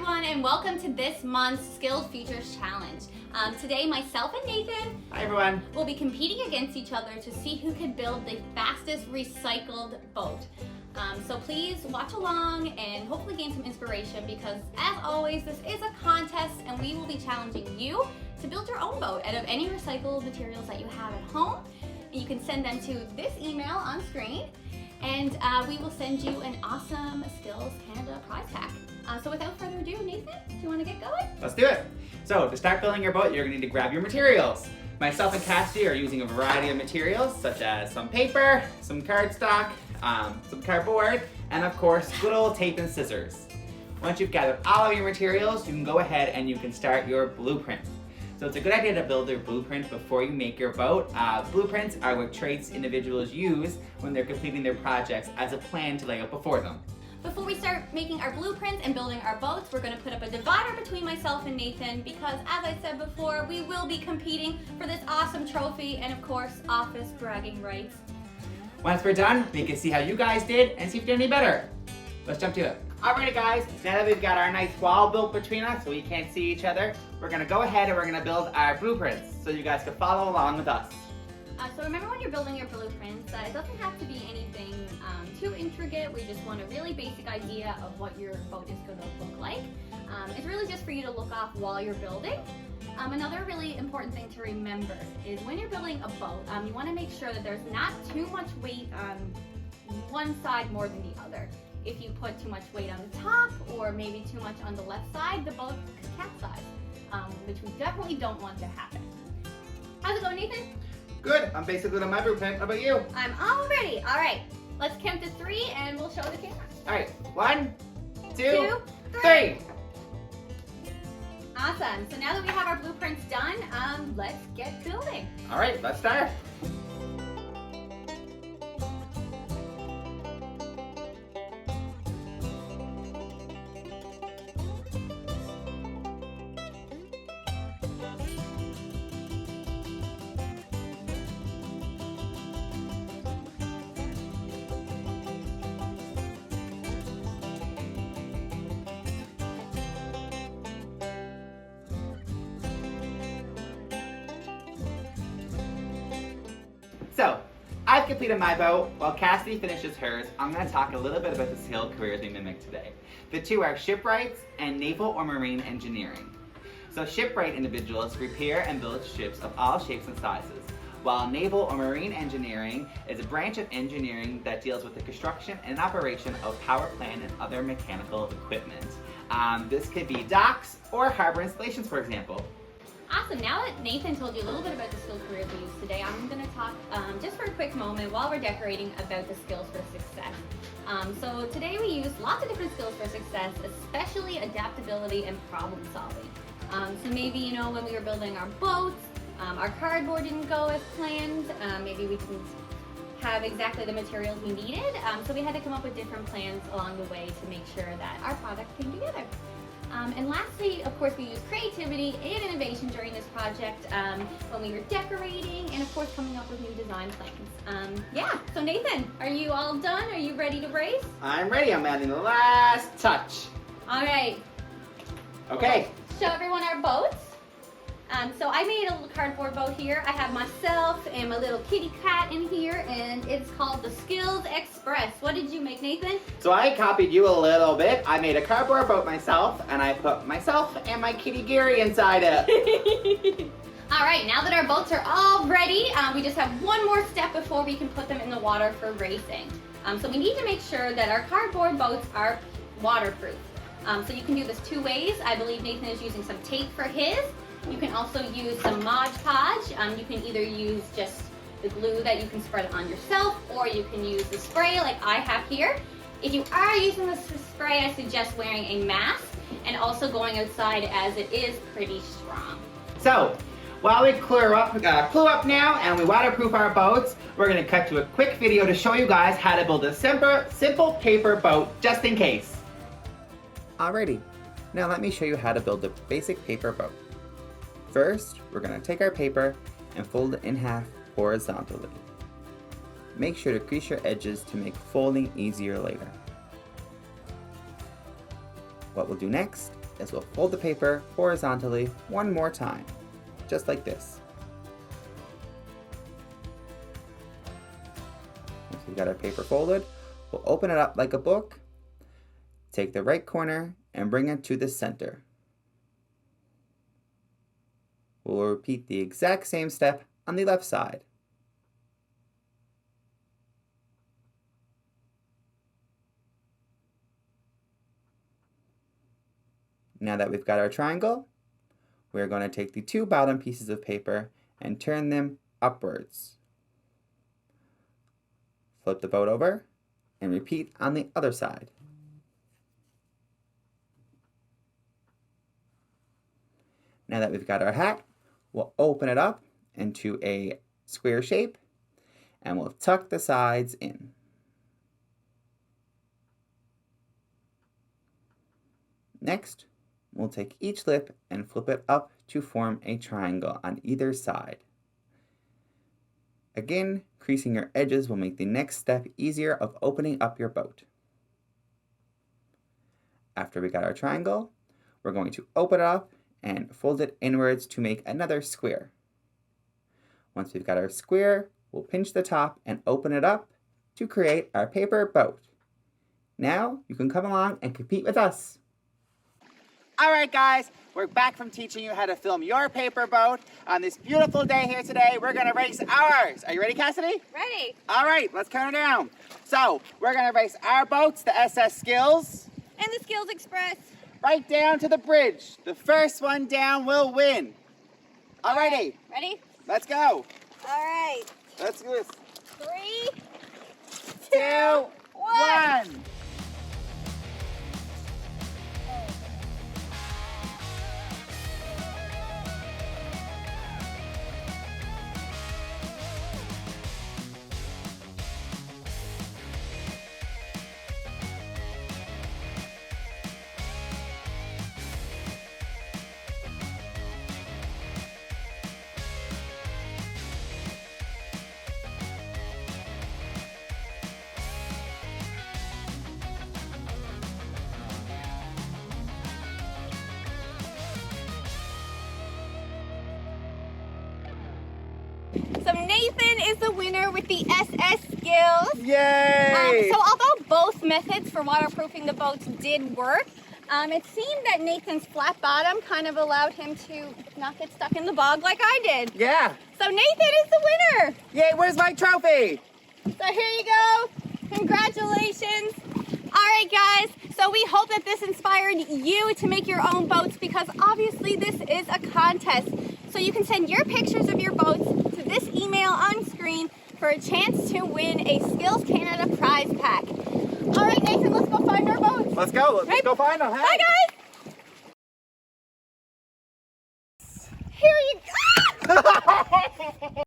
everyone, and welcome to this month's Skills Futures Challenge. Today, myself and Nathan Hi everyone. will be competing against each other to see who can build the fastest recycled boat. So please watch along and hopefully gain some inspiration because, as always, this is a contest and we will be challenging you to build your own boat out of any recycled materials that you have at home. You can send them to this email on screen, and we will send you an awesome Skills Canada prize pack. So without further ado, Nathan, do you want to get going? Let's do it. So to start building your boat, you're going to need to grab your materials. Myself and Cassidy are using a variety of materials such as some paper, some cardstock, some cardboard, and of course, good old tape and scissors. Once you've gathered all of your materials, you can go ahead and you can start your blueprint. So it's a good idea to build your blueprint before you make your boat. Blueprints are what traits individuals use when they're completing their projects as a plan to lay out before them. Before we start making our blueprints and building our boats, we're going to put up a divider between myself and Nathan because, as I said before, we will be competing for this awesome trophy and, of course, office bragging rights. Once we're done, we can see how you guys did and see if you did any better. Let's jump to it. Alrighty guys, now that we've got our nice wall built between us so we can't see each other, we're going to go ahead and we're going to build our blueprints so you guys can follow along with us. So remember, when you're building your blueprints, it doesn't have to be anything too intricate. We just want a really basic idea of what your boat is going to look like. It's really just for you to look off while you're building. Another really important thing to remember is when you're building a boat, you want to make sure that there's not too much weight on one side more than the other. If you put too much weight on the top or maybe too much on the left side, the boat could capsize, which we definitely don't want to happen. How's it going, Nathan? Good, I'm basically on my blueprint. How about you? I'm all ready. All right, let's count to 3 and we'll show the camera. All right, 1, 2, 2, 3. Awesome. So now that we have our blueprints done, let's get building. All right, let's start. So, I've completed my boat. While Cassidy finishes hers, I'm going to talk a little bit about the skill careers we mimic today. The two are shipwrights and naval or marine engineering. So shipwright individuals repair and build ships of all shapes and sizes, while naval or marine engineering is a branch of engineering that deals with the construction and operation of power plant and other mechanical equipment. This could be docks or harbor installations, for example. Awesome. Now that Nathan told you a little bit about the skill careers we use today, I'm going to talk just for a quick moment while we're decorating about the skills for success. So today we use lots of different skills for success, especially adaptability and problem solving. So maybe, you know, when we were building our boats, our cardboard didn't go as planned. Maybe we didn't have exactly the materials we needed. So we had to come up with different plans along the way to make sure that our product came together. And lastly, of course, we use creativity and innovation during this project when we were decorating and, of course, coming up with new design plans. Yeah, so Nathan, are you all done? Are you ready to race? I'm ready. I'm adding the last touch. All right. Okay. Show everyone our boats. So I made a little cardboard boat here. I have myself and my little kitty cat in here, and it's called the Skills Express. What did you make, Nathan? So I copied you a little bit. I made a cardboard boat myself, and I put myself and my kitty Gary inside it. All right, now that our boats are all ready, we just have one more step before we can put them in the water for racing. So we need to make sure that our cardboard boats are waterproof. So you can do this 2 ways. I believe Nathan is using some tape for his. You can also use some Mod Podge. You can either use just the glue that you can spread on yourself, or you can use the spray like I have here. If you are using the spray, I suggest wearing a mask and also going outside as it is pretty strong. So, while we clue up now and we waterproof our boats, we're going to cut to a quick video to show you guys how to build a simple paper boat just in case. Alrighty, now let me show you how to build a basic paper boat. First, we're going to take our paper and fold it in half horizontally. Make sure to crease your edges to make folding easier later. What we'll do next is we'll fold the paper horizontally one more time, just like this. Once we've got our paper folded, we'll open it up like a book, take the right corner and bring it to the center. We'll repeat the exact same step on the left side. Now that we've got our triangle, we're going to take the two bottom pieces of paper and turn them upwards. Flip the boat over and repeat on the other side. Now that we've got our hat, we'll open it up into a square shape and we'll tuck the sides in. Next, we'll take each lip and flip it up to form a triangle on either side. Again, creasing your edges will make the next step easier of opening up your boat. After we got our triangle, we're going to open it up and fold it inwards to make another square. Once we've got our square, we'll pinch the top and open it up to create our paper boat. Now you can come along and compete with us. All right, guys, we're back from teaching you how to film your paper boat. On this beautiful day here today, we're gonna race ours. Are you ready, Cassidy? Ready. All right, let's count it down. So we're gonna race our boats, the SS Skills, And the Skills Express. right down to the bridge. The first one down will win. All righty, Ready? let's go. All right. Let's do this. 3, 2, 1. So Nathan is the winner with the SS Skills. Yay! So although both methods for waterproofing the boats did work, it seemed that Nathan's flat bottom kind of allowed him to not get stuck in the bog like I did. Yeah. So Nathan is the winner. Yay, where's my trophy? So here you go. Congratulations. All right, guys. So we hope that this inspired you to make your own boats because obviously this is a contest. So you can send your pictures of your boats to this email on screen for a chance to win a Skills Canada prize pack. All right, Nathan, let's go find our boats. Let's go. Let's go find them. Hey. Bye, guys. Here you go.